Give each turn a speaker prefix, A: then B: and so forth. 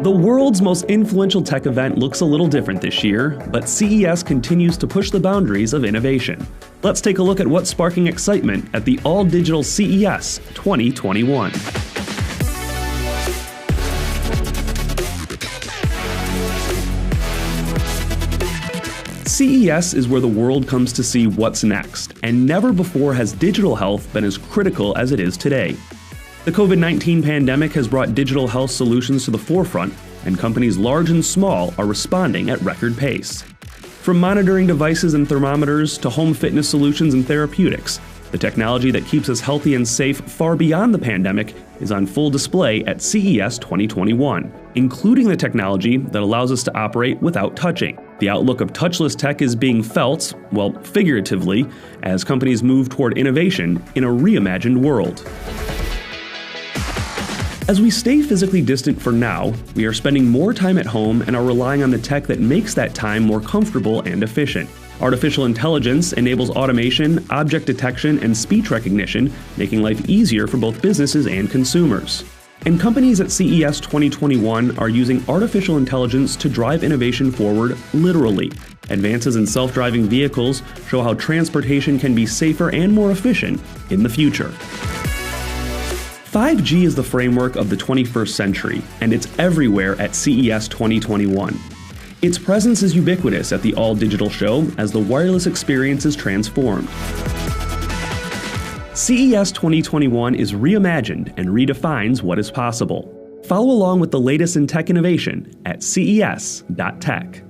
A: The world's most influential tech event looks a little different this year, but CES continues to push the boundaries of innovation. Let's take a look at what's sparking excitement at the all-digital CES 2021. CES is where the world comes to see what's next, and never before has digital health been as critical as it is today. The COVID-19 pandemic has brought digital health solutions to the forefront, and companies large and small are responding at record pace. From monitoring devices and thermometers to home fitness solutions and therapeutics, the technology that keeps us healthy and safe far beyond the pandemic is on full display at CES 2021, including the technology that allows us to operate without touching. The outlook of touchless tech is being felt, well, figuratively, as companies move toward innovation in a reimagined world. As we stay physically distant for now, we are spending more time at home and are relying on the tech that makes that time more comfortable and efficient. Artificial intelligence enables automation, object detection, and speech recognition, making life easier for both businesses and consumers. And companies at CES 2021 are using artificial intelligence to drive innovation forward literally. Advances in self-driving vehicles show how transportation can be safer and more efficient in the future. 5G is the framework of the 21st century, and it's everywhere at CES 2021. Its presence is ubiquitous at the all-digital show as the wireless experience is transformed. CES 2021 is reimagined and redefines what is possible. Follow along with the latest in tech innovation at ces.tech.